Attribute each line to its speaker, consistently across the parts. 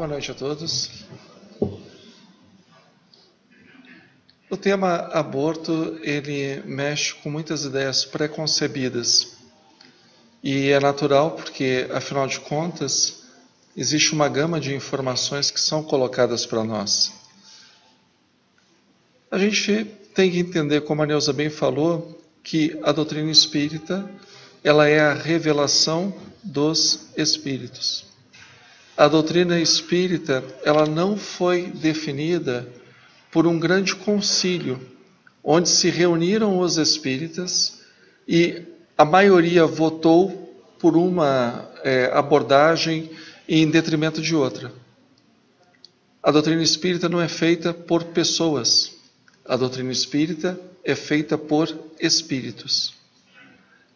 Speaker 1: Boa noite a todos. O tema aborto, ele mexe com muitas ideias pré-concebidas. E é natural porque, afinal de contas, existe uma gama de informações que são colocadas para nós. A gente tem que entender, como a Neuza bem falou, que a doutrina espírita, ela é a revelação dos espíritos. A doutrina espírita, ela não foi definida por um grande concílio, onde se reuniram os espíritas e a maioria votou por uma abordagem em detrimento de outra. A doutrina espírita não é feita por pessoas. A doutrina espírita é feita por espíritos.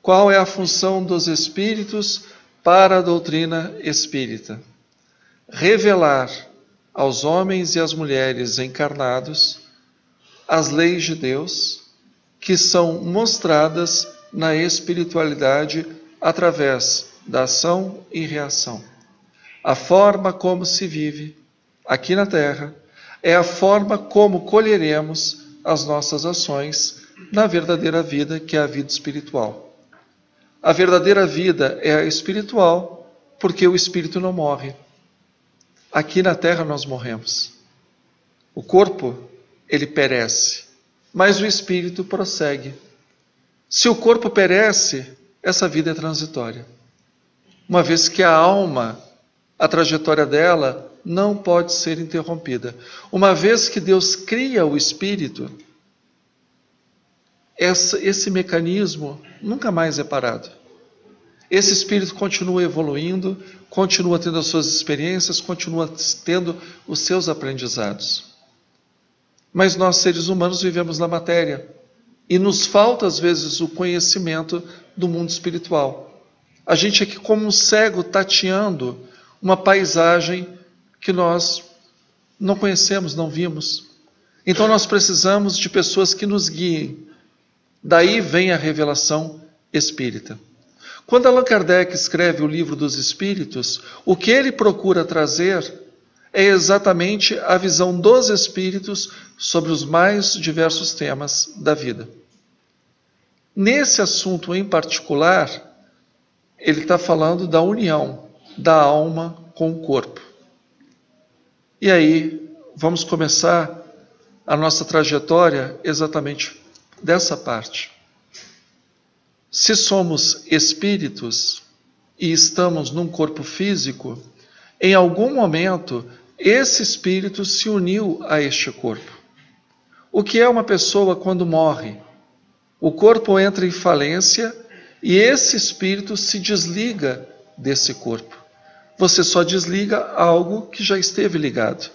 Speaker 1: Qual é a função dos espíritos para a doutrina espírita? Revelar aos homens e às mulheres encarnados as leis de Deus que são mostradas na espiritualidade através da ação e reação. A forma como se vive aqui na Terra é a forma como colheremos as nossas ações na verdadeira vida, que é a vida espiritual. A verdadeira vida é a espiritual, porque o espírito não morre. Aqui na Terra nós morremos. O corpo, ele perece, mas o espírito prossegue. Se o corpo perece, essa vida é transitória. Uma vez que a alma, a trajetória dela, não pode ser interrompida. Uma vez que Deus cria o espírito, esse mecanismo nunca mais é parado. Esse espírito continua evoluindo, continua tendo as suas experiências, continua tendo os seus aprendizados. Mas nós, seres humanos, vivemos na matéria e nos falta, às vezes, o conhecimento do mundo espiritual. A gente é aqui como um cego tateando uma paisagem que nós não conhecemos, não vimos. Então nós precisamos de pessoas que nos guiem. Daí vem a revelação espírita. Quando Allan Kardec escreve o Livro dos Espíritos, o que ele procura trazer é exatamente a visão dos espíritos sobre os mais diversos temas da vida. Nesse assunto em particular, ele está falando da união da alma com o corpo. E aí, vamos começar a nossa trajetória exatamente dessa parte. Se somos espíritos e estamos num corpo físico, em algum momento esse espírito se uniu a este corpo. O que é uma pessoa quando morre? O corpo entra em falência e esse espírito se desliga desse corpo. Você só desliga algo que já esteve ligado.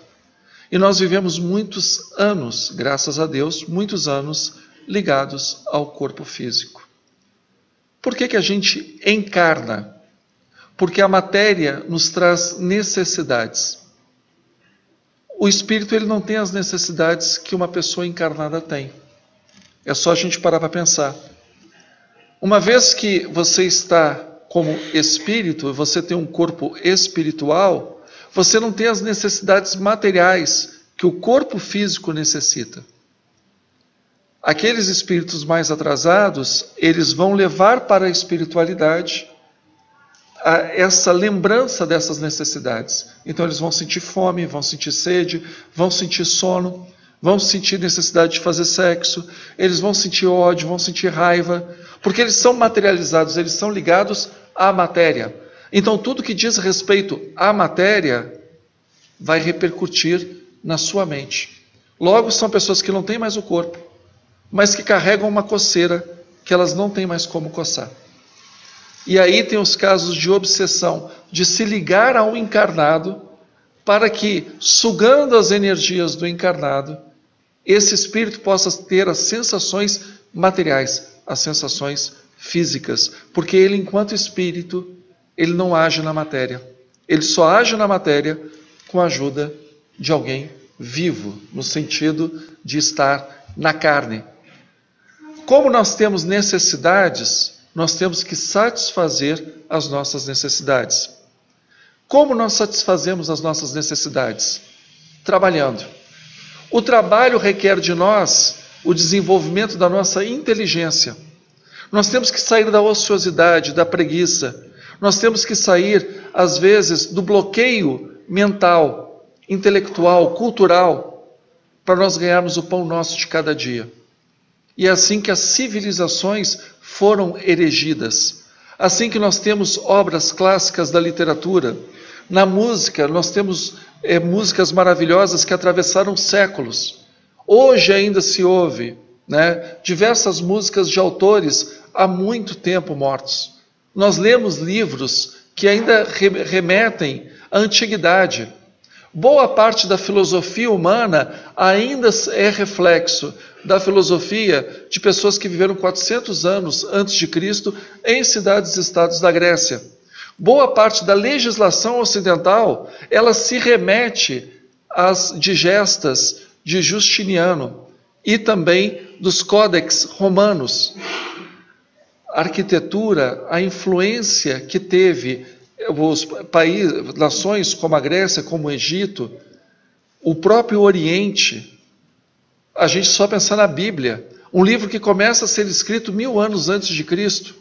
Speaker 1: E nós vivemos muitos anos, graças a Deus, muitos anos ligados ao corpo físico. Por que a gente encarna? Porque a matéria nos traz necessidades. O espírito, ele não tem as necessidades que uma pessoa encarnada tem. É só a gente parar para pensar. Uma vez que você está como espírito, você tem um corpo espiritual, você não tem as necessidades materiais que o corpo físico necessita. Aqueles espíritos mais atrasados, eles vão levar para a espiritualidade essa lembrança dessas necessidades. Então eles vão sentir fome, vão sentir sede, vão sentir sono, vão sentir necessidade de fazer sexo, eles vão sentir ódio, vão sentir raiva, porque eles são materializados, eles são ligados à matéria. Então tudo que diz respeito à matéria vai repercutir na sua mente. Logo, são pessoas que não têm mais o corpo, mas que carregam uma coceira que elas não têm mais como coçar. E aí tem os casos de obsessão, de se ligar ao encarnado, para que, sugando as energias do encarnado, esse espírito possa ter as sensações materiais, as sensações físicas, porque ele, enquanto espírito, ele não age na matéria. Ele só age na matéria com a ajuda de alguém vivo, no sentido de estar na carne. Como nós temos necessidades, nós temos que satisfazer as nossas necessidades. Como nós satisfazemos as nossas necessidades? Trabalhando. O trabalho requer de nós o desenvolvimento da nossa inteligência. Nós temos que sair da ociosidade, da preguiça. Nós temos que sair, às vezes, do bloqueio mental, intelectual, cultural, para nós ganharmos o pão nosso de cada dia. E é assim que as civilizações foram erigidas. Assim que nós temos obras clássicas da literatura. Na música, nós temos músicas maravilhosas que atravessaram séculos. Hoje ainda se ouve, diversas músicas de autores há muito tempo mortos. Nós lemos livros que ainda remetem à antiguidade. Boa parte da filosofia humana ainda é reflexo da filosofia de pessoas que viveram 400 anos antes de Cristo em cidades e estados da Grécia. Boa parte da legislação ocidental, ela se remete às digestas de Justiniano e também dos códex romanos. A arquitetura, a influência que teve os países, nações como a Grécia, como o Egito, o próprio Oriente. A gente só pensar na Bíblia, um livro que começa a ser escrito 1000 anos antes de Cristo.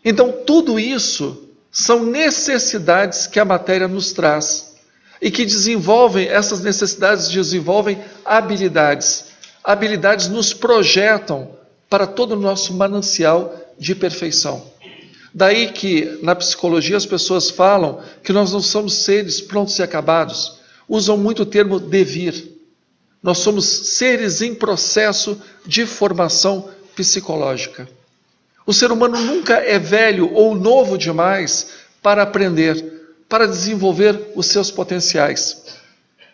Speaker 1: Então, tudo isso são necessidades que a matéria nos traz e que desenvolvem, essas necessidades desenvolvem habilidades. Habilidades nos projetam para todo o nosso manancial de perfeição. Daí que, na psicologia, as pessoas falam que nós não somos seres prontos e acabados. Usam muito o termo devir. Nós somos seres em processo de formação psicológica. O ser humano nunca é velho ou novo demais para aprender, para desenvolver os seus potenciais.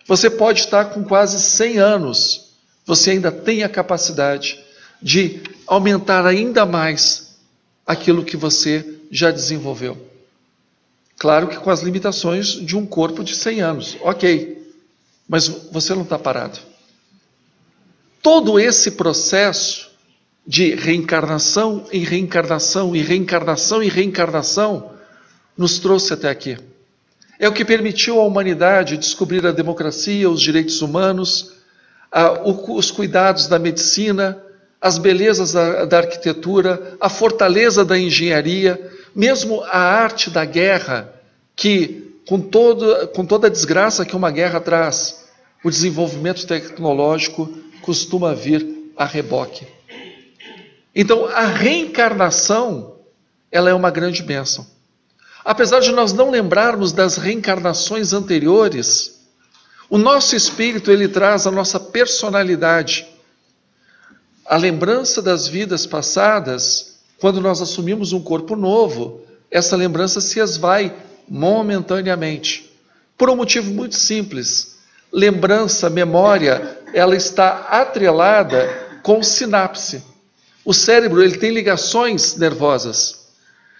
Speaker 1: Você pode estar com quase 100 anos, você ainda tem a capacidade de aumentar ainda mais aquilo que você já desenvolveu. Claro que com as limitações de um corpo de 100 anos, ok, mas você não está parado. Todo esse processo de reencarnação em reencarnação, e reencarnação e reencarnação, nos trouxe até aqui. É o que permitiu à humanidade descobrir a democracia, os direitos humanos, os cuidados da medicina, as belezas da arquitetura, a fortaleza da engenharia, mesmo a arte da guerra, que com toda a desgraça que uma guerra traz, o desenvolvimento tecnológico costuma vir a reboque. Então, a reencarnação, ela é uma grande bênção. Apesar de nós não lembrarmos das reencarnações anteriores, o nosso espírito, ele traz a nossa personalidade. A lembrança das vidas passadas, quando nós assumimos um corpo novo, essa lembrança se esvai momentaneamente. Por um motivo muito simples. Lembrança, memória, ela está atrelada com sinapse. O cérebro, ele tem ligações nervosas.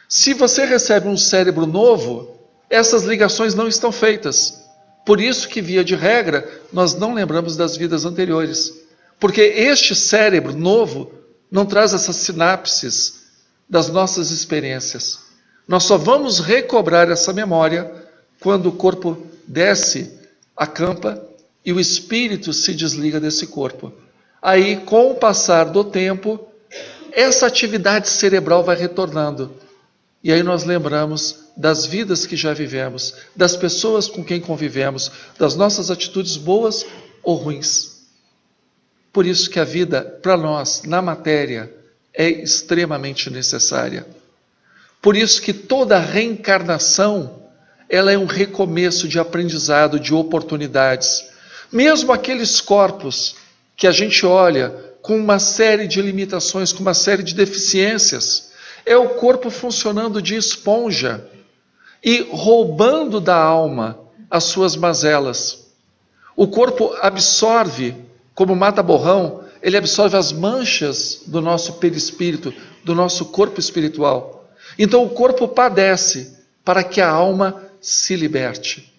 Speaker 1: Se você recebe um cérebro novo, essas ligações não estão feitas. Por isso que, via de regra, nós não lembramos das vidas anteriores. Porque este cérebro novo não traz essas sinapses das nossas experiências. Nós só vamos recobrar essa memória quando o corpo desce, acampa, e o espírito se desliga desse corpo. Aí, com o passar do tempo, essa atividade cerebral vai retornando. E aí nós lembramos das vidas que já vivemos, das pessoas com quem convivemos, das nossas atitudes boas ou ruins. Por isso que a vida, para nós, na matéria, é extremamente necessária. Por isso que toda reencarnação, ela é um recomeço de aprendizado, de oportunidades. Mesmo aqueles corpos que a gente olha com uma série de limitações, com uma série de deficiências, é o corpo funcionando de esponja e roubando da alma as suas mazelas. O corpo absorve, como mata-borrão, ele absorve as manchas do nosso perispírito, do nosso corpo espiritual. Então o corpo padece para que a alma se liberte.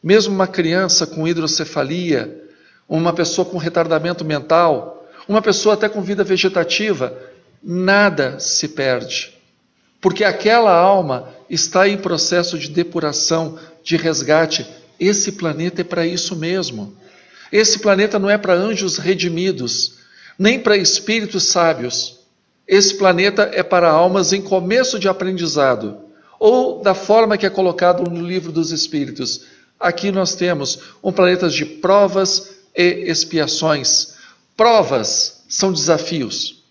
Speaker 1: Mesmo uma criança com hidrocefalia, uma pessoa com retardamento mental, uma pessoa até com vida vegetativa, nada se perde. porque aquela alma está em processo de depuração, de resgate. Esse planeta é para isso mesmo. Esse planeta não é para anjos redimidos, nem para espíritos sábios. Esse planeta é para almas em começo de aprendizado, ou da forma que é colocado no livro dos Espíritos. Aqui nós temos um planeta de provas e expiações. Provas são desafios.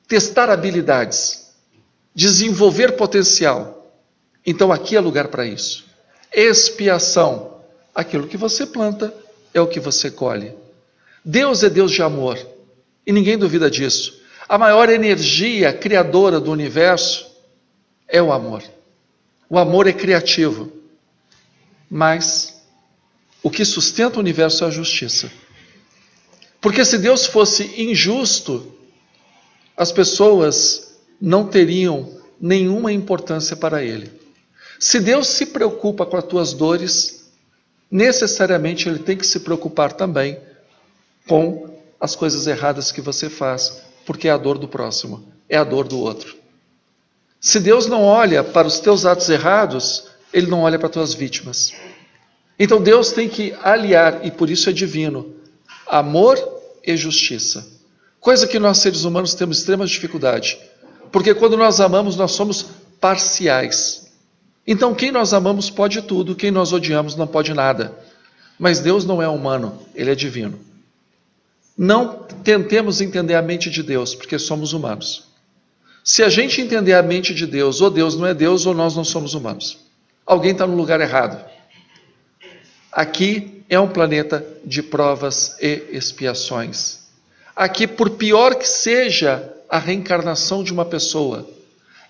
Speaker 1: Testar habilidades. Desenvolver potencial. Então aqui é lugar para isso. Expiação. Aquilo que você planta é o que você colhe. Deus é Deus de amor. E ninguém duvida disso. A maior energia criadora do universo é o amor. O amor é criativo. Mas o que sustenta o universo é a justiça. Porque se Deus fosse injusto, as pessoas não teriam nenhuma importância para Ele. Se Deus se preocupa com as tuas dores, necessariamente Ele tem que se preocupar também com as coisas erradas que você faz, porque é a dor do próximo, é a dor do outro. Se Deus não olha para os teus atos errados, Ele não olha para as tuas vítimas. Então Deus tem que aliar, e por isso é divino, amor e justiça. Coisa que nós seres humanos temos extrema dificuldade. Porque quando nós amamos, nós somos parciais. Então quem nós amamos pode tudo, quem nós odiamos não pode nada. Mas Deus não é humano, Ele é divino. Não tentemos entender a mente de Deus, porque somos humanos. Se a gente entender a mente de Deus, ou Deus não é Deus, ou nós não somos humanos. Alguém está no lugar errado. Aqui é um planeta de provas e expiações. Aqui, por pior que seja a reencarnação de uma pessoa,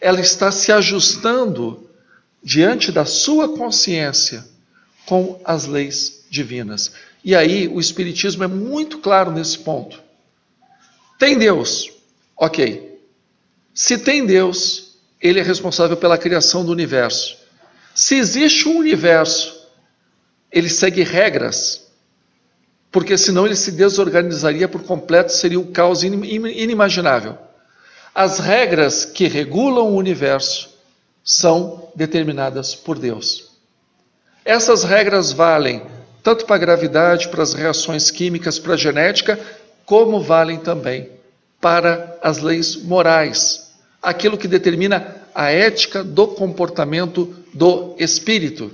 Speaker 1: ela está se ajustando diante da sua consciência com as leis divinas. E aí o Espiritismo é muito claro nesse ponto. Tem Deus, ok. Se tem Deus, Ele é responsável pela criação do universo. Se existe um universo, Ele segue regras, porque senão Ele se desorganizaria por completo, seria um caos inimaginável. As regras que regulam o universo são determinadas por Deus. Essas regras valem tanto para a gravidade, para as reações químicas, para a genética, como valem também para as leis morais, aquilo que determina a ética do comportamento do espírito.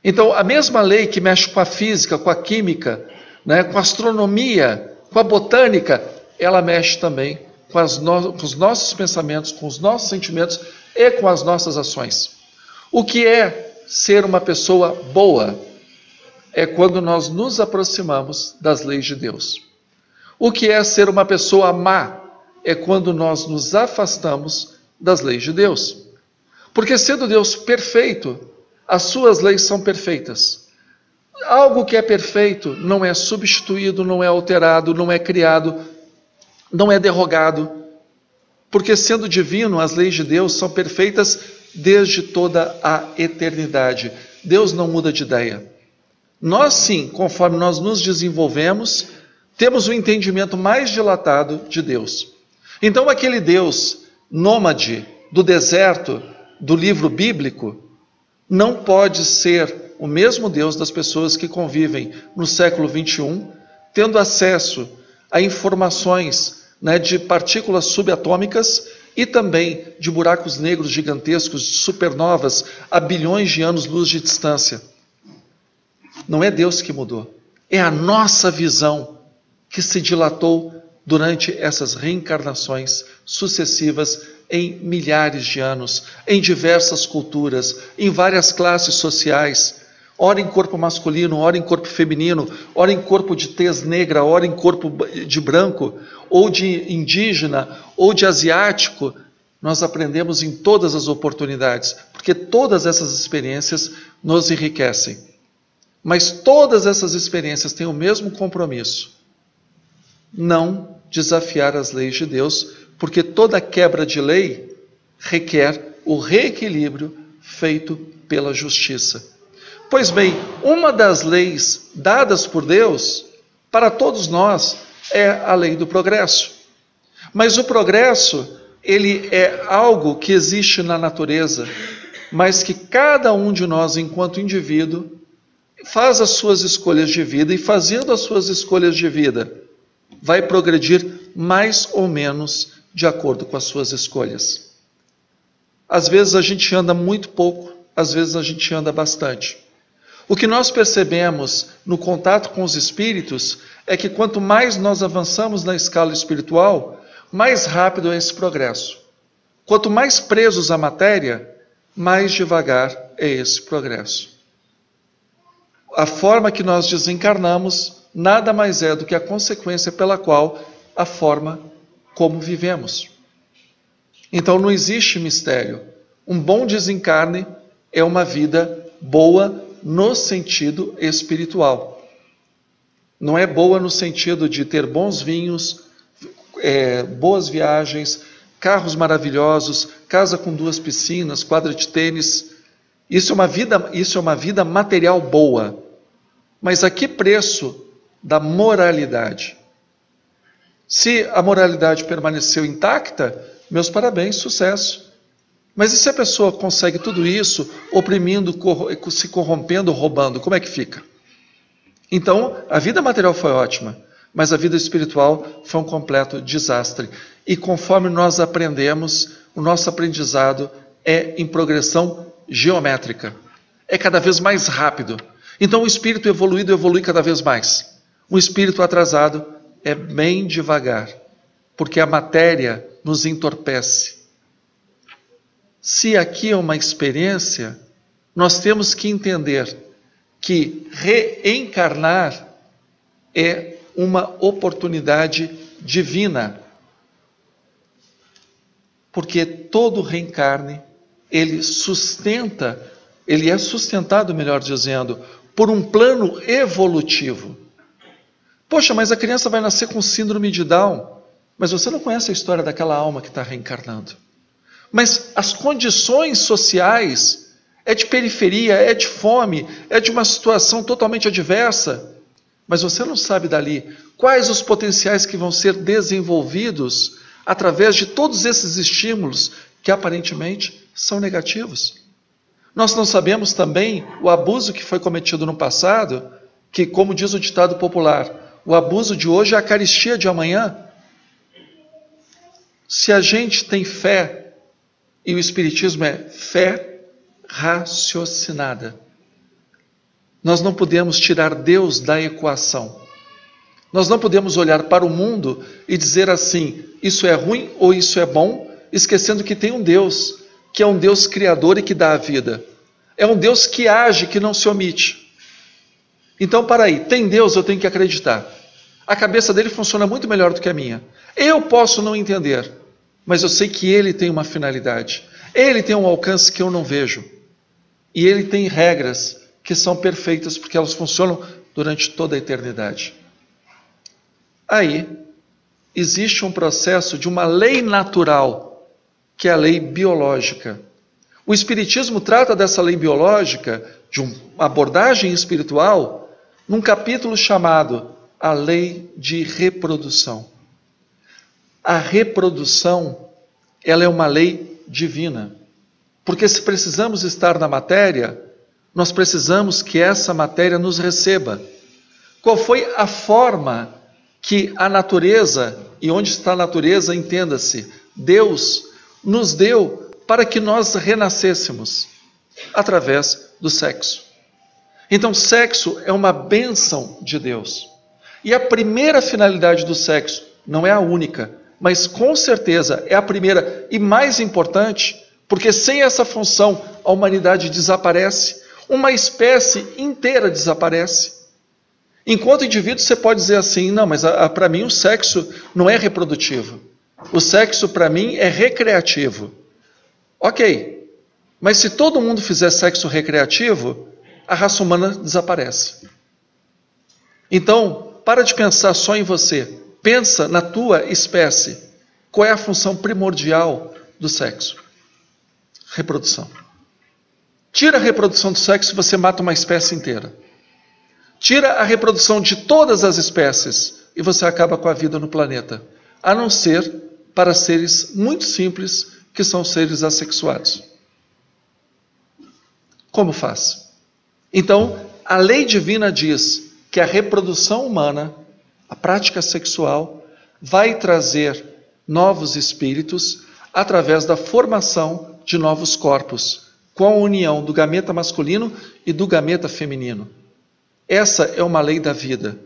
Speaker 1: Então, a mesma lei que mexe com a física, com a química, né, com a astronomia, com a botânica, ela mexe também com os nossos pensamentos, com os nossos sentimentos e com as nossas ações. O que é ser uma pessoa boa? É quando nós nos aproximamos das leis de Deus. O que é ser uma pessoa má? É quando nós nos afastamos das leis de Deus. Porque sendo Deus perfeito, as suas leis são perfeitas. Algo que é perfeito não é substituído, não é alterado, não é criado, não é derrogado. Porque sendo divino, as leis de Deus são perfeitas desde toda a eternidade. Deus não muda de ideia. Nós sim, conforme nós nos desenvolvemos, temos um entendimento mais dilatado de Deus. Então aquele Deus nômade do deserto do livro bíblico não pode ser o mesmo Deus das pessoas que convivem no século XXI, tendo acesso a informações, né, de partículas subatômicas e também de buracos negros gigantescos, de supernovas a bilhões de anos-luz de distância. Não é Deus que mudou, é a nossa visão que se dilatou durante essas reencarnações sucessivas em milhares de anos, em diversas culturas, em várias classes sociais, ora em corpo masculino, ora em corpo feminino, ora em corpo de tez negra, ora em corpo de branco, ou de indígena, ou de asiático. Nós aprendemos em todas as oportunidades, porque todas essas experiências nos enriquecem. Mas todas essas experiências têm o mesmo compromisso: não desafiar as leis de Deus, porque toda quebra de lei requer o reequilíbrio feito pela justiça. Pois bem, uma das leis dadas por Deus para todos nós é a lei do progresso. Mas o progresso ele é algo que existe na natureza, mas que cada um de nós, enquanto indivíduo, faz as suas escolhas de vida, e fazendo as suas escolhas de vida, vai progredir mais ou menos de acordo com as suas escolhas. Às vezes a gente anda muito pouco, às vezes a gente anda bastante. O que nós percebemos no contato com os espíritos é que quanto mais nós avançamos na escala espiritual, mais rápido é esse progresso. Quanto mais presos à matéria, mais devagar é esse progresso. A forma que nós desencarnamos nada mais é do que a consequência pela qual a forma como vivemos. Então não existe mistério. Um bom desencarne é uma vida boa no sentido espiritual. Não é boa no sentido de ter bons vinhos, boas viagens, carros maravilhosos, casa com 2 piscinas, quadra de tênis. Isso é uma vida material boa. Mas a que preço da moralidade? Se a moralidade permaneceu intacta, meus parabéns, sucesso. Mas e se a pessoa consegue tudo isso oprimindo, se corrompendo, roubando, como é que fica? Então, a vida material foi ótima, mas a vida espiritual foi um completo desastre. E conforme nós aprendemos, o nosso aprendizado é em progressão geométrica. É cada vez mais rápido. Então, o espírito evoluído evolui cada vez mais. O espírito atrasado é bem devagar, porque a matéria nos entorpece. Se aqui é uma experiência, nós temos que entender que reencarnar é uma oportunidade divina. Porque todo reencarne, ele é sustentado, melhor dizendo, por um plano evolutivo. Poxa, mas a criança vai nascer com síndrome de Down. Mas você não conhece a história daquela alma que está reencarnando. Mas as condições sociais é de periferia, é de fome, é de uma situação totalmente adversa. Mas você não sabe dali quais os potenciais que vão ser desenvolvidos através de todos esses estímulos que aparentemente são negativos. Nós não sabemos também o abuso que foi cometido no passado, que, como diz o ditado popular, o abuso de hoje é a caristia de amanhã. Se a gente tem fé, e o Espiritismo é fé raciocinada, nós não podemos tirar Deus da equação. Nós não podemos olhar para o mundo e dizer assim, isso é ruim ou isso é bom, esquecendo que tem um Deus, que é um Deus criador e que dá a vida. É um Deus que age, que não se omite. Então, para aí, tem Deus, eu tenho que acreditar. A cabeça dele funciona muito melhor do que a minha. Eu posso não entender, mas eu sei que ele tem uma finalidade. Ele tem um alcance que eu não vejo. E ele tem regras que são perfeitas, porque elas funcionam durante toda a eternidade. Aí, existe um processo de uma lei natural, que é a lei biológica. O Espiritismo trata dessa lei biológica, de uma abordagem espiritual, num capítulo chamado A Lei de Reprodução. A reprodução, ela é uma lei divina. Porque se precisamos estar na matéria, nós precisamos que essa matéria nos receba. Qual foi a forma que a natureza, e onde está a natureza, entenda-se, Deus nos deu para que nós renascêssemos? Através do sexo. Então, sexo é uma bênção de Deus. E a primeira finalidade do sexo, não é a única, mas com certeza é a primeira e mais importante, porque sem essa função a humanidade desaparece, uma espécie inteira desaparece. Enquanto indivíduo você pode dizer assim, não, mas para mim o sexo não é reprodutivo. O sexo para mim é recreativo. Ok, mas se todo mundo fizer sexo recreativo, a raça humana desaparece. Então, para de pensar só em você. Pensa na tua espécie. Qual é a função primordial do sexo? Reprodução. Tira a reprodução do sexo e você mata uma espécie inteira. Tira a reprodução de todas as espécies e você acaba com a vida no planeta. A não ser para seres muito simples, que são seres assexuados. Como faz? Então, a lei divina diz que a reprodução humana, a prática sexual, vai trazer novos espíritos através da formação de novos corpos, com a união do gameta masculino e do gameta feminino. Essa é uma lei da vida.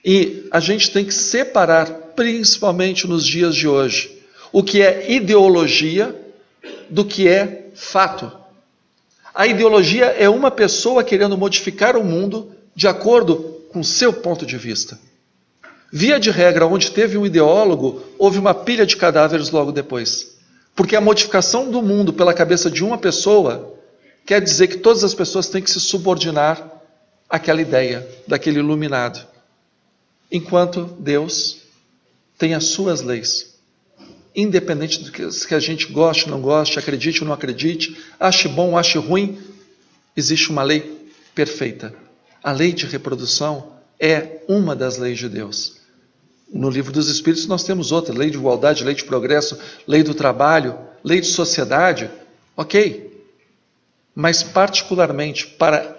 Speaker 1: E a gente tem que separar, principalmente nos dias de hoje, o que é ideologia do que é fato. A ideologia é uma pessoa querendo modificar o mundo de acordo com o seu ponto de vista. Via de regra, onde teve um ideólogo, houve uma pilha de cadáveres logo depois. Porque a modificação do mundo pela cabeça de uma pessoa quer dizer que todas as pessoas têm que se subordinar àquela ideia, daquele iluminado. Enquanto Deus tem as suas leis. Independente do que a gente goste ou não goste, acredite ou não acredite, ache bom ou ache ruim, existe uma lei perfeita. A lei de reprodução é uma das leis de Deus. No livro dos Espíritos nós temos outra, lei de igualdade, lei de progresso, lei do trabalho, lei de sociedade, ok. Mas particularmente para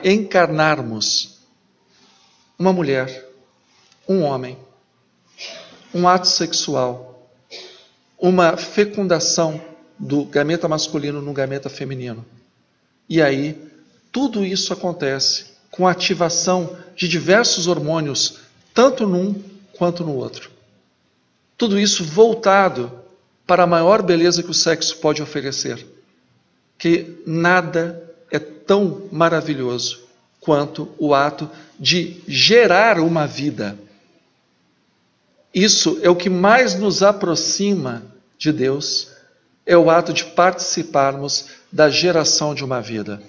Speaker 1: encarnarmos uma mulher, um homem, um ato sexual, uma fecundação do gameta masculino no gameta feminino. E aí, tudo isso acontece com a ativação de diversos hormônios, tanto num quanto no outro. Tudo isso voltado para a maior beleza que o sexo pode oferecer. Que nada é tão maravilhoso quanto o ato de gerar uma vida. Isso é o que mais nos aproxima de Deus, é o ato de participarmos da geração de uma vida.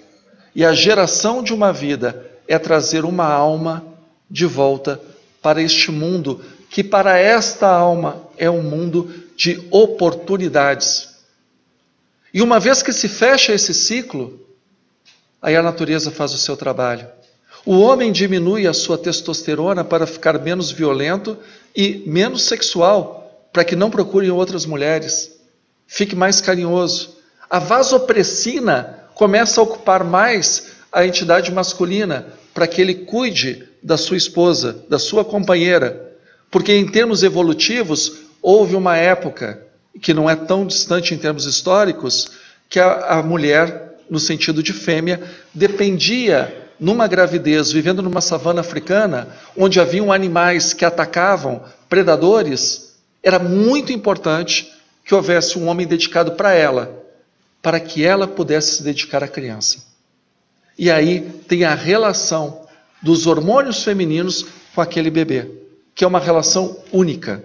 Speaker 1: E a geração de uma vida é trazer uma alma de volta para este mundo, que para esta alma é um mundo de oportunidades. E uma vez que se fecha esse ciclo, aí a natureza faz o seu trabalho. O homem diminui a sua testosterona para ficar menos violento e menos sexual, para que não procurem outras mulheres. Fique mais carinhoso. A vasopressina começa a ocupar mais a entidade masculina, para que ele cuide da sua esposa, da sua companheira. Porque em termos evolutivos, houve uma época, que não é tão distante em termos históricos, que a mulher, no sentido de fêmea, dependia, numa gravidez, vivendo numa savana africana, onde haviam animais que atacavam, predadores, era muito importante que houvesse um homem dedicado para ela, para que ela pudesse se dedicar à criança. E aí tem a relação dos hormônios femininos com aquele bebê, que é uma relação única.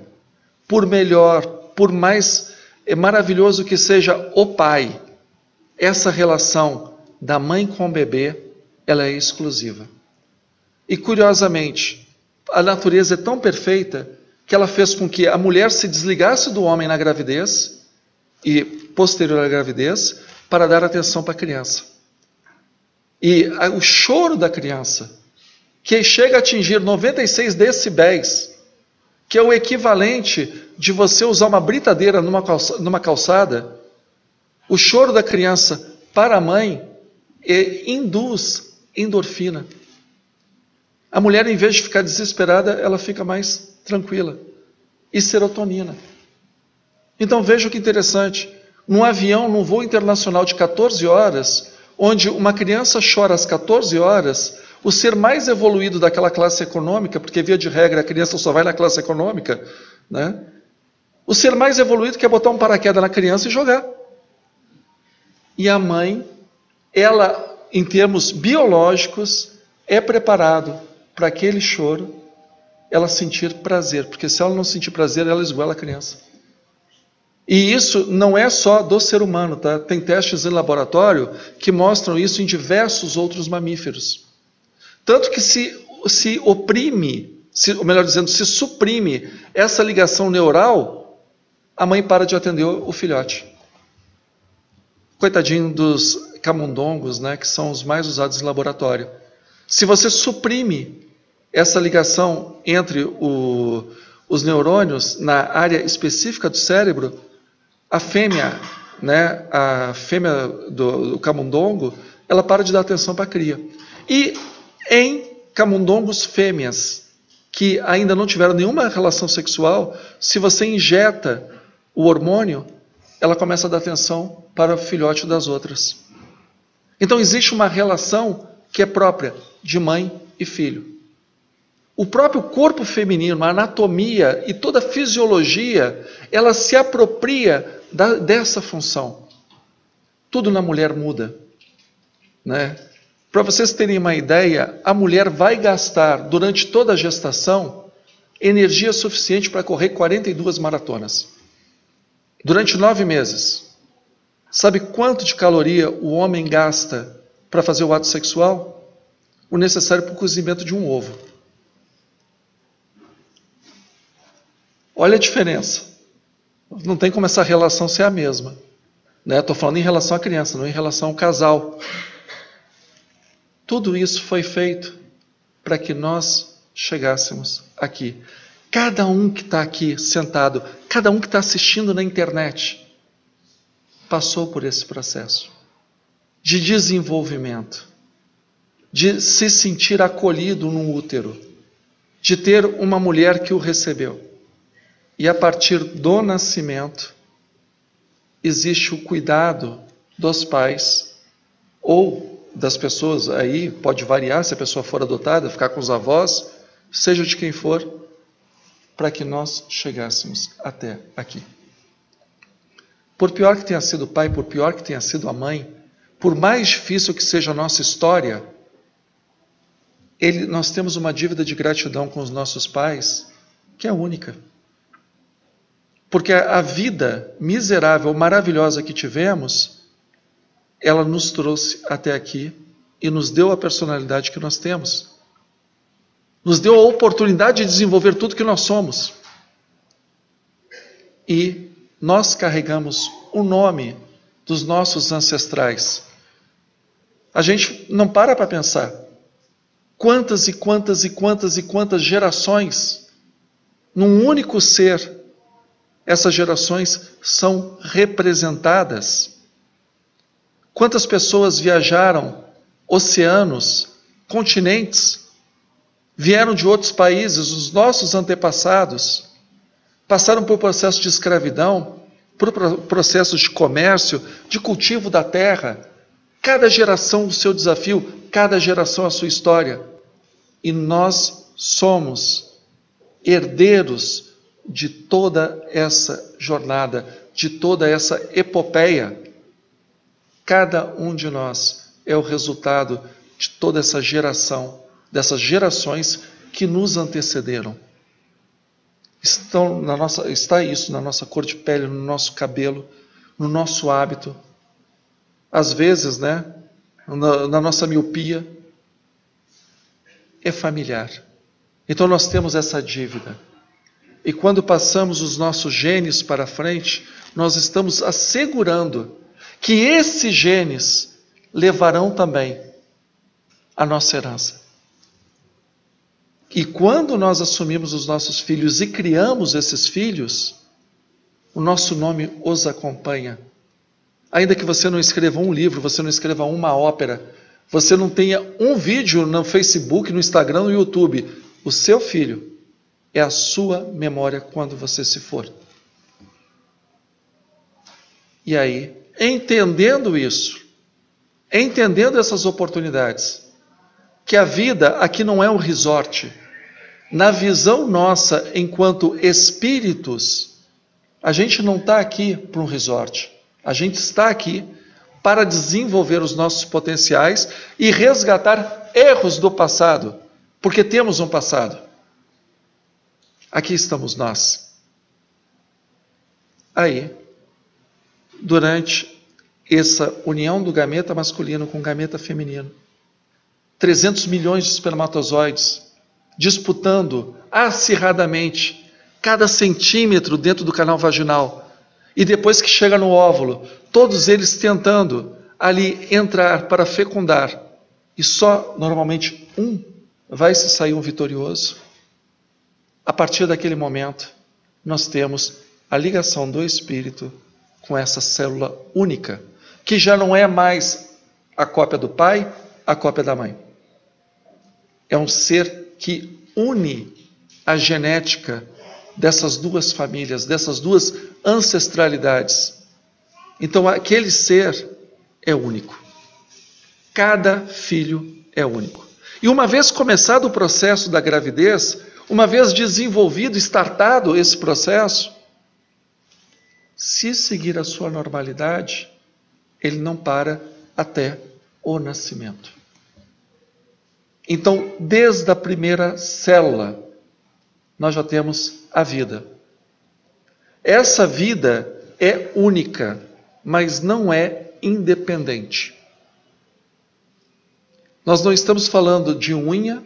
Speaker 1: Por melhor, por mais maravilhoso que seja o pai, essa relação da mãe com o bebê, ela é exclusiva. E curiosamente, a natureza é tão perfeita que ela fez com que a mulher se desligasse do homem na gravidez e posterior à gravidez para dar atenção para a criança. E o choro da criança, que chega a atingir 96 decibéis, que é o equivalente de você usar uma britadeira numa calçada, o choro da criança para a mãe induz endorfina. A mulher, em vez de ficar desesperada, ela fica mais tranquila. E serotonina. Então veja que interessante. Num avião, num voo internacional de 14 horas, onde uma criança chora às 14 horas, o ser mais evoluído daquela classe econômica, porque via de regra a criança só vai na classe econômica, né? O ser mais evoluído quer botar um paraquedas na criança e jogar. E a mãe, ela, em termos biológicos, é preparado para aquele choro, ela sentir prazer, porque se ela não sentir prazer, ela esgoela a criança. E isso não é só do ser humano, tá? Tem testes em laboratório que mostram isso em diversos outros mamíferos. Tanto que se oprime, ou melhor dizendo, se suprime essa ligação neural, a mãe para de atender o filhote. Coitadinho dos camundongos, né, que são os mais usados em laboratório. Se você suprime essa ligação entre o os neurônios na área específica do cérebro, a fêmea, né, a fêmea do camundongo, ela para de dar atenção para a cria. E em camundongos fêmeas, que ainda não tiveram nenhuma relação sexual, se você injeta o hormônio, ela começa a dar atenção para o filhote das outras. Então existe uma relação que é própria de mãe e filho. O próprio corpo feminino, a anatomia e toda a fisiologia, ela se apropria dessa função. Tudo na mulher muda, né? Para vocês terem uma ideia, a mulher vai gastar, durante toda a gestação, energia suficiente para correr 42 maratonas. Durante 9 meses. Sabe quanto de caloria o homem gasta para fazer o ato sexual? O necessário para o cozimento de um ovo. Olha a diferença. Não tem como essa relação ser a mesma. Estou falando em relação à criança, não em relação ao casal. Tudo isso foi feito para que nós chegássemos aqui. Cada um que está aqui sentado, cada um que está assistindo na internet, passou por esse processo de desenvolvimento, de se sentir acolhido no útero, de ter uma mulher que o recebeu. E a partir do nascimento, existe o cuidado dos pais ou das pessoas, aí pode variar se a pessoa for adotada, ficar com os avós, seja de quem for, para que nós chegássemos até aqui. Por pior que tenha sido o pai, por pior que tenha sido a mãe, por mais difícil que seja a nossa história, nós temos uma dívida de gratidão com os nossos pais, que é única. Porque a vida miserável, maravilhosa que tivemos, ela nos trouxe até aqui e nos deu a personalidade que nós temos. Nos deu a oportunidade de desenvolver tudo que nós somos. E nós carregamos o nome dos nossos ancestrais. A gente não para pensar quantas e quantas e quantas e quantas gerações, num único ser, essas gerações são representadas. Quantas pessoas viajaram oceanos, continentes, vieram de outros países, os nossos antepassados, passaram por processo de escravidão, por processos de comércio, de cultivo da terra, cada geração o seu desafio, cada geração a sua história. E nós somos herdeiros de toda essa jornada, de toda essa epopeia. Cada um de nós é o resultado de toda essa geração, dessas gerações que nos antecederam. Está isso na nossa cor de pele, no nosso cabelo, no nosso hábito. Às vezes, na nossa miopia. É familiar. Então nós temos essa dívida. E quando passamos os nossos genes para frente, nós estamos assegurando que esses genes levarão também a nossa herança. E quando nós assumimos os nossos filhos e criamos esses filhos, o nosso nome os acompanha. Ainda que você não escreva um livro, você não escreva uma ópera, você não tenha um vídeo no Facebook, no Instagram, no YouTube, o seu filho é a sua memória quando você se for. E aí, entendendo isso, entendendo essas oportunidades, que a vida aqui não é um resort. Na visão nossa, enquanto espíritos, a gente não está aqui para um resort. A gente está aqui para desenvolver os nossos potenciais e resgatar erros do passado, porque temos um passado. Aqui estamos nós. Aí, durante essa união do gameta masculino com o gameta feminino, 300 milhões de espermatozoides disputando acirradamente cada centímetro dentro do canal vaginal, e depois que chega no óvulo, todos eles tentando ali entrar para fecundar, e só normalmente um vai se sair um vitorioso. A partir daquele momento, nós temos a ligação do espírito com essa célula única, que já não é mais a cópia do pai, a cópia da mãe. É um ser que une a genética dessas duas famílias, dessas duas ancestralidades. Então, aquele ser é único. Cada filho é único. E uma vez começado o processo da gravidez, uma vez desenvolvido, startado esse processo, se seguir a sua normalidade, ele não para até o nascimento. Então, desde a primeira célula, nós já temos a vida. Essa vida é única, mas não é independente. Nós não estamos falando de unha,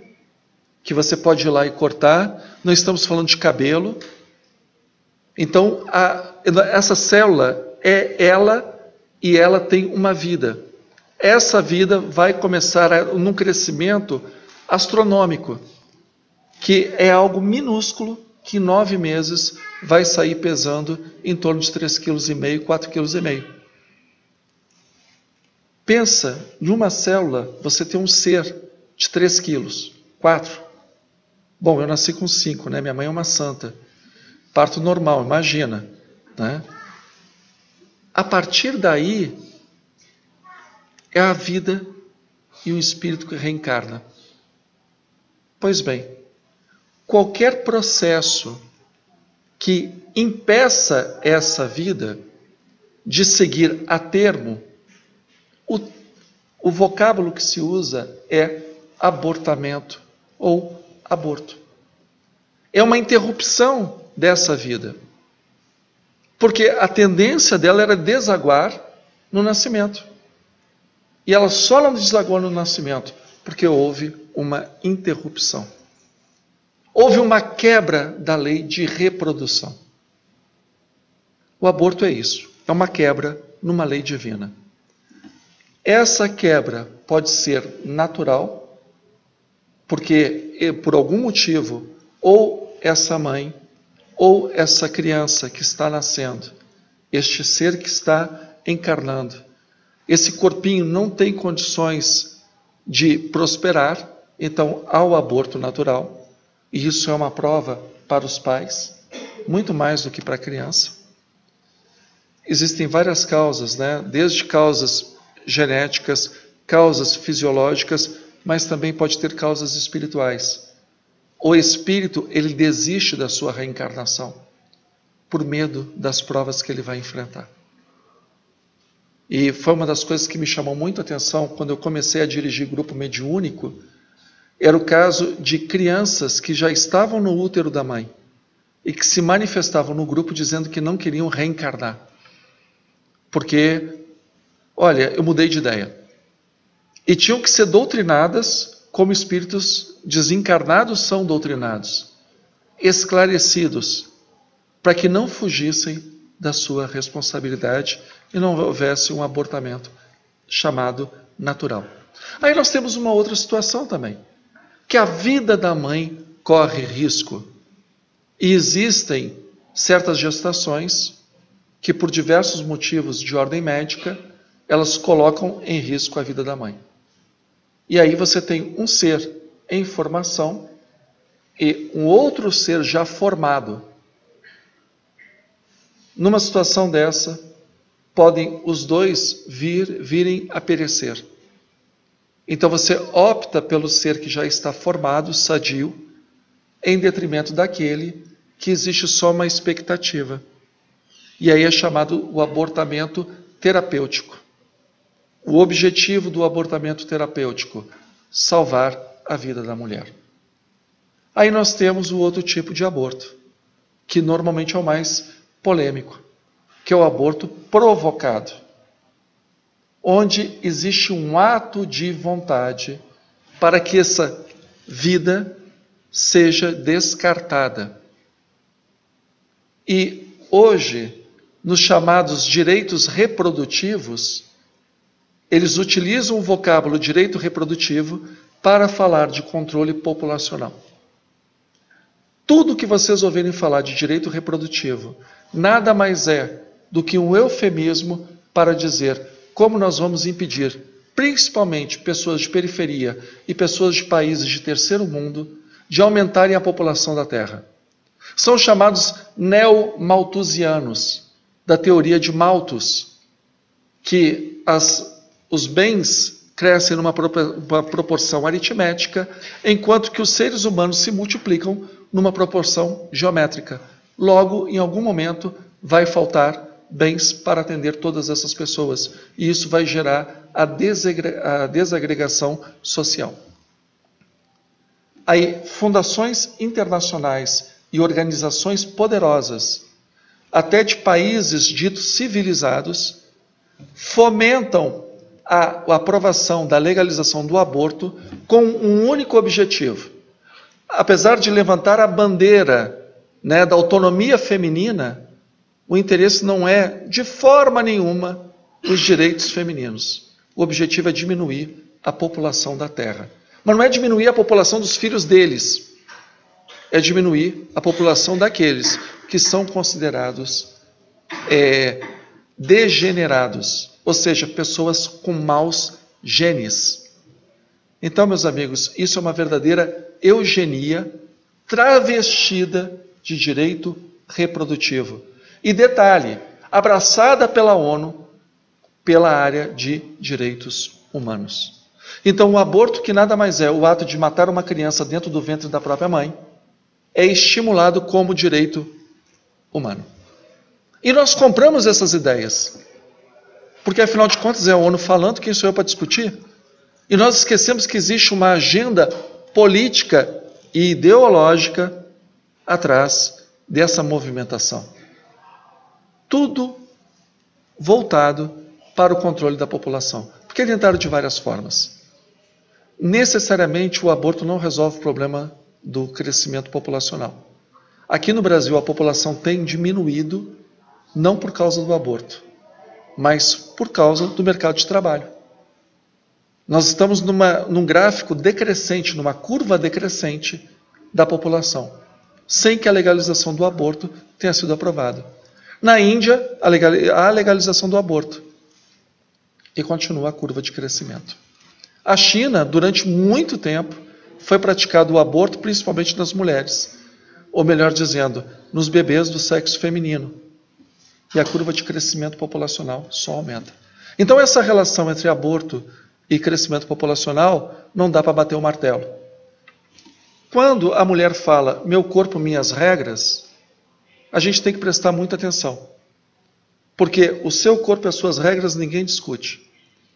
Speaker 1: que você pode ir lá e cortar, não estamos falando de cabelo. Então, essa célula é ela e ela tem uma vida. Essa vida vai começar num crescimento astronômico, que é algo minúsculo, que em 9 meses vai sair pesando em torno de 3,5 kg, 4,5 kg. Pensa, em uma célula, você tem um ser de 3 quilos, 4. Bom, eu nasci com 5, né? Minha mãe é uma santa. Parto normal, imagina, né? A partir daí, é a vida e o espírito que reencarna. Pois bem, qualquer processo que impeça essa vida de seguir a termo, o vocábulo que se usa é abortamento ou aborto. É uma interrupção dessa vida. Porque a tendência dela era desaguar no nascimento. E ela só não desaguou no nascimento porque houve uma interrupção. Houve uma quebra da lei de reprodução. O aborto é isso, é uma quebra numa lei divina. Essa quebra pode ser natural, porque por algum motivo, ou essa mãe, ou essa criança que está nascendo, este ser que está encarnando, esse corpinho não tem condições de prosperar, então há o aborto natural, e isso é uma prova para os pais, muito mais do que para a criança. Existem várias causas, né? Desde causas genéticas, causas fisiológicas, mas também pode ter causas espirituais. O espírito, ele desiste da sua reencarnação por medo das provas que ele vai enfrentar. E foi uma das coisas que me chamou muito a atenção quando eu comecei a dirigir grupo mediúnico, era o caso de crianças que já estavam no útero da mãe e que se manifestavam no grupo dizendo que não queriam reencarnar. Porque, olha, eu mudei de ideia. E tinham que ser doutrinadas como espíritos desencarnados são doutrinados, esclarecidos, para que não fugissem da sua responsabilidade e não houvesse um abortamento chamado natural. Aí nós temos uma outra situação também, que a vida da mãe corre risco. E existem certas gestações que, por diversos motivos de ordem médica, elas colocam em risco a vida da mãe. E aí você tem um ser em formação e um outro ser já formado. Numa situação dessa, podem os dois virem a perecer. Então você opta pelo ser que já está formado, sadio, em detrimento daquele que existe só uma expectativa. E aí é chamado o abortamento terapêutico. O objetivo do abortamento terapêutico, salvar a vida da mulher. Aí nós temos o outro tipo de aborto, que normalmente é o mais polêmico, que é o aborto provocado, onde existe um ato de vontade para que essa vida seja descartada. E hoje, nos chamados direitos reprodutivos, eles utilizam o vocábulo direito reprodutivo para falar de controle populacional. Tudo que vocês ouvirem falar de direito reprodutivo nada mais é do que um eufemismo para dizer como nós vamos impedir, principalmente pessoas de periferia e pessoas de países de terceiro mundo, de aumentarem a população da Terra. São chamados neo-malthusianos, da teoria de Malthus, que os bens crescem numa proporção aritmética, enquanto que os seres humanos se multiplicam numa proporção geométrica. Logo, em algum momento, vai faltar bens para atender todas essas pessoas, e isso vai gerar a desagregação social. Aí, fundações internacionais e organizações poderosas, até de países ditos civilizados, fomentam a aprovação da legalização do aborto com um único objetivo. Apesar de levantar a bandeira, da autonomia feminina, o interesse não é, de forma nenhuma, os direitos femininos. O objetivo é diminuir a população da Terra. Mas não é diminuir a população dos filhos deles, é diminuir a população daqueles que são considerados degenerados, ou seja, pessoas com maus genes. Então, meus amigos, isso é uma verdadeira eugenia travestida de direito reprodutivo. E detalhe, abraçada pela ONU, pela área de direitos humanos. Então, o aborto, que nada mais é o ato de matar uma criança dentro do ventre da própria mãe, é estimulado como direito humano. E nós compramos essas ideias, porque afinal de contas é a ONU falando, quem sou eu para discutir? E nós esquecemos que existe uma agenda política e ideológica atrás dessa movimentação. Tudo voltado para o controle da população. Porque tentaram de várias formas. Necessariamente o aborto não resolve o problema do crescimento populacional. Aqui no Brasil a população tem diminuído, não por causa do aborto, mas por causa do mercado de trabalho. Nós estamos num gráfico decrescente, numa curva decrescente da população, sem que a legalização do aborto tenha sido aprovada. Na Índia, há a legalização do aborto e continua a curva de crescimento. A China, durante muito tempo, foi praticado o aborto principalmente nas mulheres, ou melhor dizendo, nos bebês do sexo feminino. E a curva de crescimento populacional só aumenta. Então essa relação entre aborto e crescimento populacional não dá para bater o martelo. Quando a mulher fala, meu corpo, minhas regras, a gente tem que prestar muita atenção. Porque o seu corpo e as suas regras ninguém discute.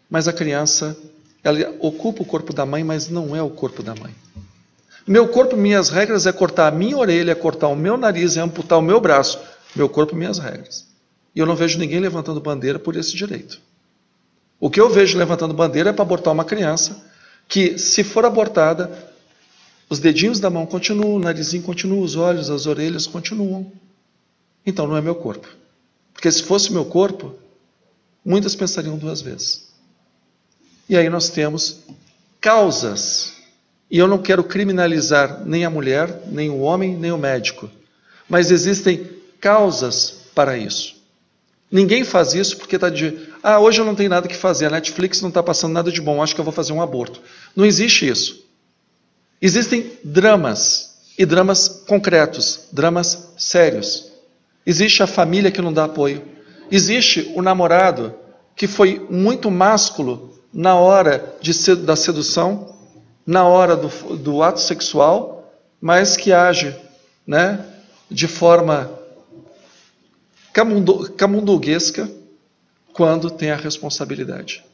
Speaker 1: Mas a criança, ela ocupa o corpo da mãe, mas não é o corpo da mãe. Meu corpo, minhas regras é cortar a minha orelha, é cortar o meu nariz, é amputar o meu braço. Meu corpo, minhas regras. E eu não vejo ninguém levantando bandeira por esse direito. O que eu vejo levantando bandeira é para abortar uma criança que, se for abortada, os dedinhos da mão continuam, o narizinho continua, os olhos, as orelhas continuam. Então não é meu corpo. Porque se fosse meu corpo, muitas pensariam duas vezes. E aí nós temos causas. E eu não quero criminalizar nem a mulher, nem o homem, nem o médico. Mas existem causas para isso. Ninguém faz isso porque está hoje eu não tenho nada que fazer, a Netflix não está passando nada de bom, acho que eu vou fazer um aborto. Não existe isso. Existem dramas, e dramas concretos, dramas sérios. Existe a família que não dá apoio. Existe o namorado que foi muito másculo na hora da sedução, na hora do ato sexual, mas que age, de forma camundonguesca quando tem a responsabilidade.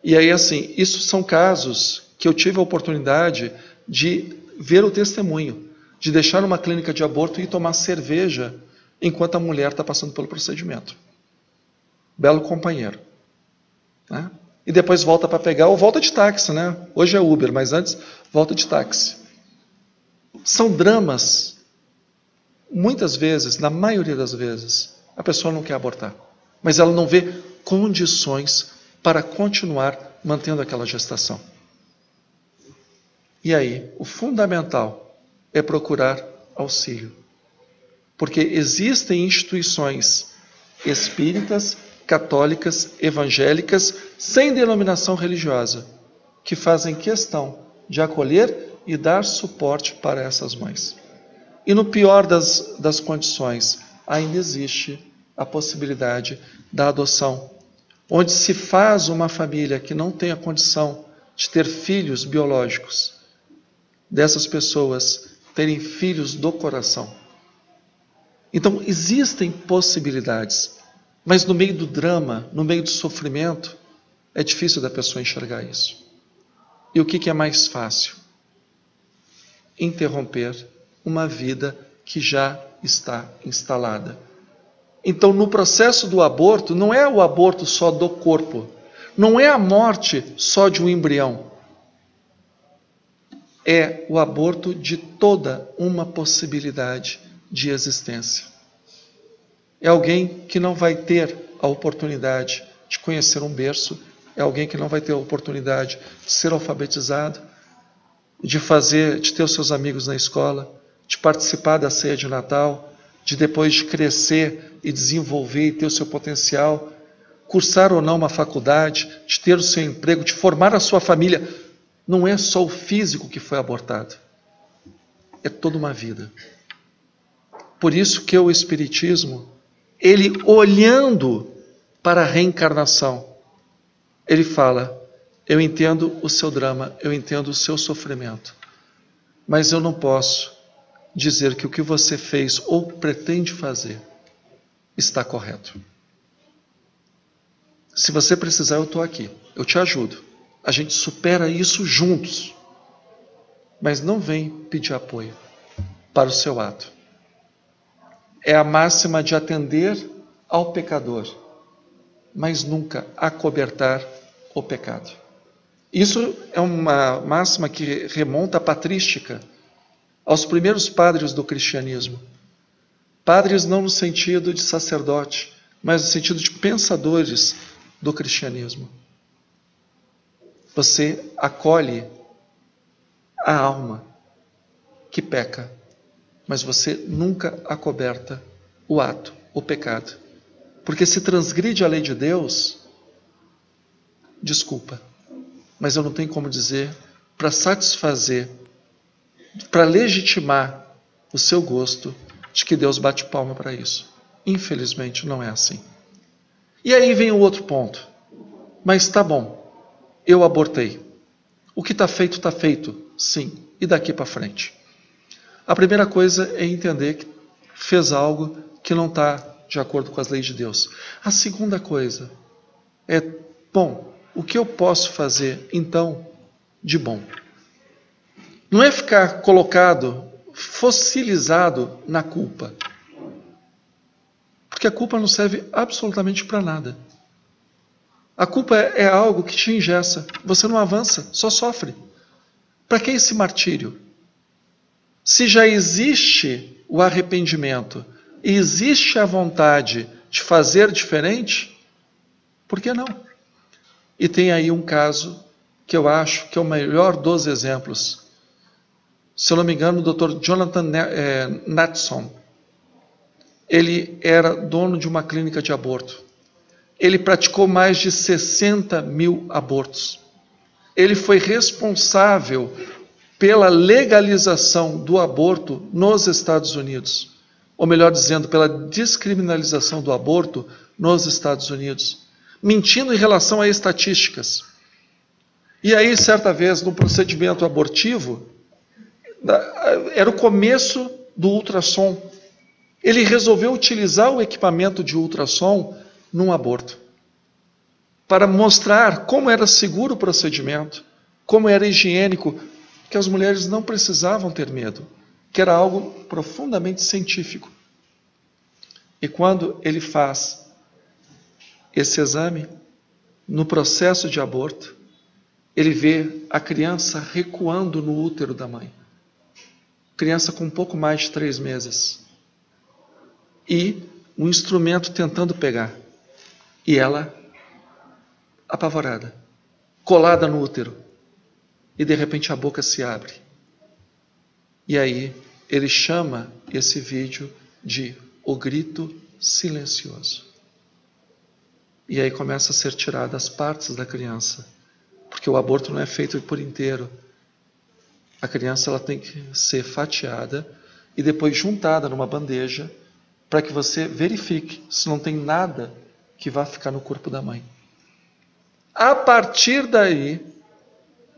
Speaker 1: E aí, assim, isso são casos que eu tive a oportunidade de ver o testemunho, de deixar numa clínica de aborto e tomar cerveja enquanto a mulher está passando pelo procedimento. Belo companheiro. E depois volta para pegar, ou volta de táxi, Hoje é Uber, mas antes volta de táxi. São dramas. Muitas vezes, na maioria das vezes, a pessoa não quer abortar, mas ela não vê condições para continuar mantendo aquela gestação. E aí, o fundamental é procurar auxílio. Porque existem instituições espíritas, católicas, evangélicas, sem denominação religiosa, que fazem questão de acolher e dar suporte para essas mães. E no pior das condições, ainda existe a possibilidade da adoção, onde se faz uma família que não tem a condição de ter filhos biológicos, dessas pessoas terem filhos do coração. Então, existem possibilidades, mas no meio do drama, no meio do sofrimento, é difícil da pessoa enxergar isso. E o que é mais fácil? Interromper uma vida que já está instalada. Então, no processo do aborto, não é o aborto só do corpo, não é a morte só de um embrião, é o aborto de toda uma possibilidade de existência. É alguém que não vai ter a oportunidade de conhecer um berço, é alguém que não vai ter a oportunidade de ser alfabetizado, de ter os seus amigos na escola, de participar da ceia de Natal, de depois de crescer e desenvolver e ter o seu potencial, cursar ou não uma faculdade, de ter o seu emprego, de formar a sua família. Não é só o físico que foi abortado, é toda uma vida. Por isso que o Espiritismo, ele olhando para a reencarnação, ele fala: eu entendo o seu drama, eu entendo o seu sofrimento, mas eu não posso dizer que o que você fez ou pretende fazer está correto. Se você precisar, eu estou aqui, eu te ajudo. A gente supera isso juntos. Mas não vem pedir apoio para o seu ato. É a máxima de atender ao pecador, mas nunca acobertar o pecado. Isso é uma máxima que remonta à patrística, aos primeiros padres do cristianismo. Padres não no sentido de sacerdote, mas no sentido de pensadores do cristianismo. Você acolhe a alma que peca, mas você nunca acoberta o ato, o pecado. Porque se transgride a lei de Deus, desculpa, mas eu não tenho como dizer, para satisfazer, para legitimar o seu gosto, de que Deus bate palma para isso. Infelizmente não é assim. E aí vem o outro ponto. Mas tá bom, eu abortei. O que está feito, sim. E daqui para frente? A primeira coisa é entender que fez algo que não está de acordo com as leis de Deus. A segunda coisa é, bom, o que eu posso fazer, então, de bom? Não é ficar colocado, fossilizado na culpa. Porque a culpa não serve absolutamente para nada. A culpa é algo que te engessa. Você não avança, só sofre. Para que esse martírio? Se já existe o arrependimento e existe a vontade de fazer diferente, por que não? E tem aí um caso que eu acho que é o melhor dos exemplos. Se eu não me engano, o Dr. Jonathan Natson, ele era dono de uma clínica de aborto. Ele praticou mais de 60 mil abortos. Ele foi responsável pela legalização do aborto nos Estados Unidos. Ou melhor dizendo, pela descriminalização do aborto nos Estados Unidos. Mentindo em relação a estatísticas. E aí, certa vez, no procedimento abortivo, era o começo do ultrassom. Ele resolveu utilizar o equipamento de ultrassom num aborto, para mostrar como era seguro o procedimento, como era higiênico, que as mulheres não precisavam ter medo, que era algo profundamente científico. E quando ele faz esse exame, no processo de aborto, ele vê a criança recuando no útero da mãe. Criança com um pouco mais de 3 meses. E um instrumento tentando pegar. E ela, apavorada, colada no útero. E de repente a boca se abre. E aí ele chama esse vídeo de O Grito Silencioso. E aí começa a ser tirada as partes da criança, porque o aborto não é feito por inteiro. A criança ela tem que ser fatiada e depois juntada numa bandeja para que você verifique se não tem nada que vá ficar no corpo da mãe. A partir daí,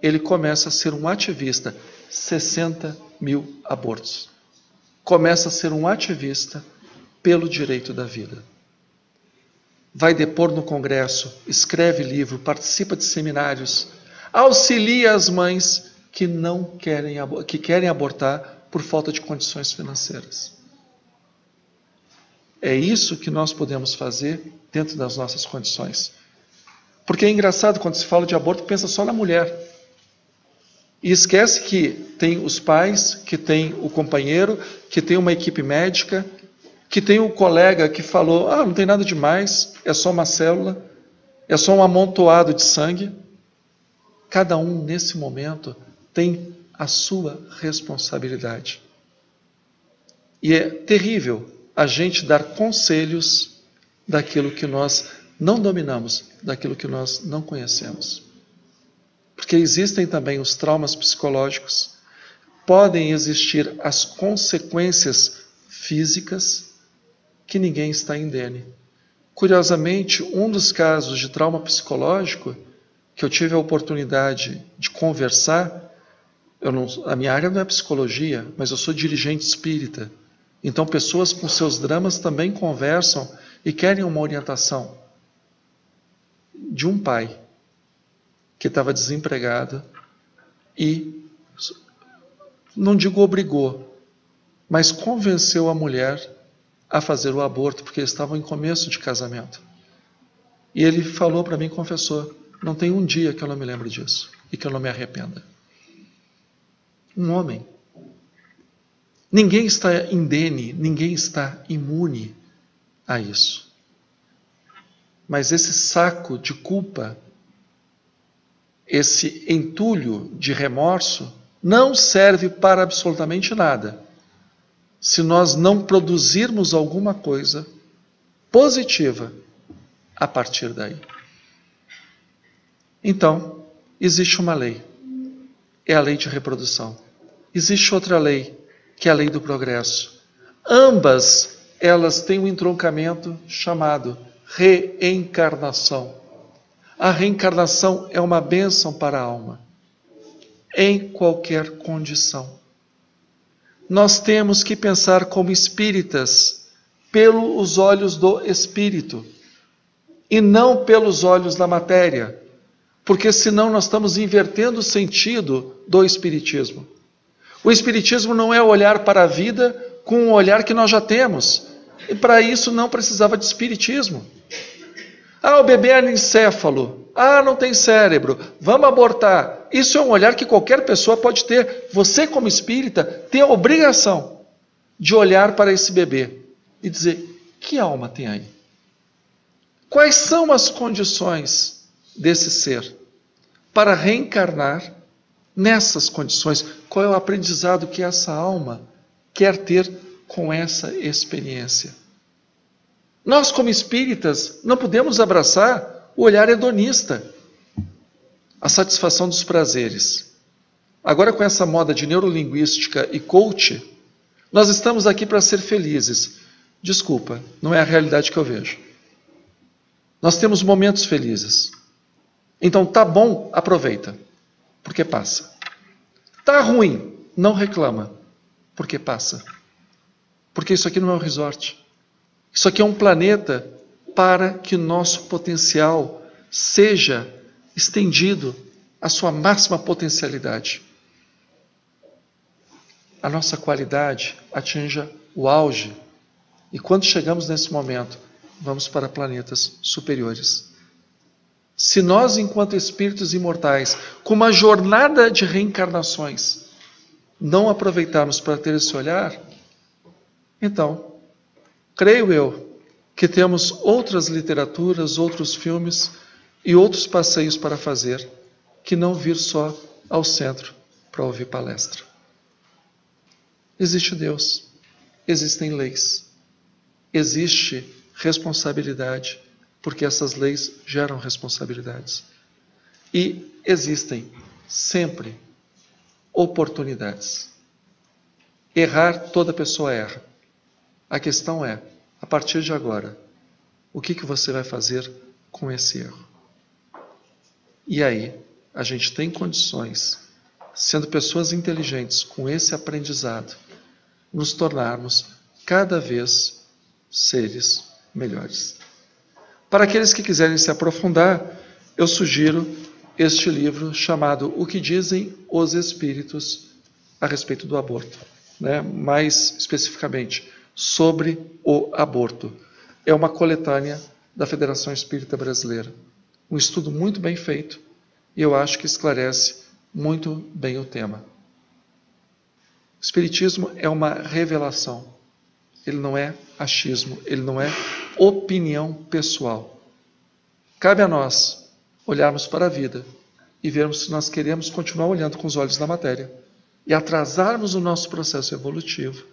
Speaker 1: ele começa a ser um ativista. 60 mil abortos. Começa a ser um ativista pelo direito da vida. Vai depor no Congresso, escreve livro, participa de seminários, auxilia as mães que querem abortar por falta de condições financeiras. É isso que nós podemos fazer dentro das nossas condições. Porque é engraçado, quando se fala de aborto, pensa só na mulher. E esquece que tem os pais, que tem o companheiro, que tem uma equipe médica, que tem o colega que falou, não tem nada demais, é só uma célula, é só um amontoado de sangue. Cada um, nesse momento, tem a sua responsabilidade. E é terrível a gente dar conselhos daquilo que nós não dominamos, daquilo que nós não conhecemos. Porque existem também os traumas psicológicos, podem existir as consequências físicas que ninguém está indene. Curiosamente, um dos casos de trauma psicológico que eu tive a oportunidade de conversar, a minha área não é psicologia, mas eu sou dirigente espírita. Então, pessoas com seus dramas também conversam e querem uma orientação. De um pai que estava desempregado e, não digo obrigou, mas convenceu a mulher a fazer o aborto, porque eles estavam em começo de casamento. E ele falou para mim, confessou, não tem um dia que eu não me lembro disso e que eu não me arrependa. Um homem. Ninguém está indene, ninguém está imune a isso. Mas esse saco de culpa, esse entulho de remorso, não serve para absolutamente nada se nós não produzirmos alguma coisa positiva a partir daí. Então, existe uma lei, é a lei de reprodução. Existe outra lei, que é a lei do progresso. Ambas, elas têm um entroncamento chamado reencarnação. A reencarnação é uma bênção para a alma, em qualquer condição. Nós temos que pensar como espíritas, pelos olhos do espírito, e não pelos olhos da matéria, porque senão nós estamos invertendo o sentido do espiritismo. O espiritismo não é olhar para a vida com um olhar que nós já temos, e para isso não precisava de espiritismo. O bebê é anencéfalo. Não tem cérebro. Vamos abortar. Isso é um olhar que qualquer pessoa pode ter. Você, como espírita, tem a obrigação de olhar para esse bebê e dizer, que alma tem aí? Quais são as condições desse ser para reencarnar nessas condições? Qual é o aprendizado que essa alma quer ter com essa experiência? Nós, como espíritas, não podemos abraçar o olhar hedonista, a satisfação dos prazeres. Agora, com essa moda de neurolinguística e coach, nós estamos aqui para ser felizes. Desculpa, não é a realidade que eu vejo. Nós temos momentos felizes. Então, tá bom, aproveita, porque passa. Tá ruim, não reclama, porque passa. Porque isso aqui não é um resort. Isso aqui é um planeta para que nosso potencial seja estendido à sua máxima potencialidade. A nossa qualidade atinja o auge. E quando chegamos nesse momento, vamos para planetas superiores. Se nós, enquanto espíritos imortais, com uma jornada de reencarnações, não aproveitarmos para ter esse olhar, então, creio eu que temos outras literaturas, outros filmes e outros passeios para fazer, que não vir só ao centro para ouvir palestra. Existe Deus, existem leis, existe responsabilidade, porque essas leis geram responsabilidades. E existem sempre oportunidades. Errar, toda pessoa erra. A questão é, a partir de agora, o que você vai fazer com esse erro? E aí, a gente tem condições, sendo pessoas inteligentes, com esse aprendizado, nos tornarmos cada vez seres melhores. Para aqueles que quiserem se aprofundar, eu sugiro este livro chamado O que Dizem os Espíritos a respeito do aborto, né? Mais especificamente, sobre o aborto. É uma coletânea da Federação Espírita Brasileira. Um estudo muito bem feito e eu acho que esclarece muito bem o tema. O Espiritismo é uma revelação. Ele não é achismo, ele não é opinião pessoal. Cabe a nós olharmos para a vida e vermos se nós queremos continuar olhando com os olhos da matéria e atrasarmos o nosso processo evolutivo,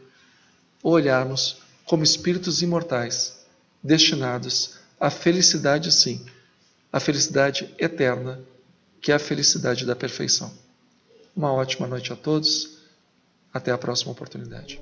Speaker 1: ou olharmos como espíritos imortais, destinados à felicidade, sim, à felicidade eterna, que é a felicidade da perfeição. Uma ótima noite a todos. Até a próxima oportunidade.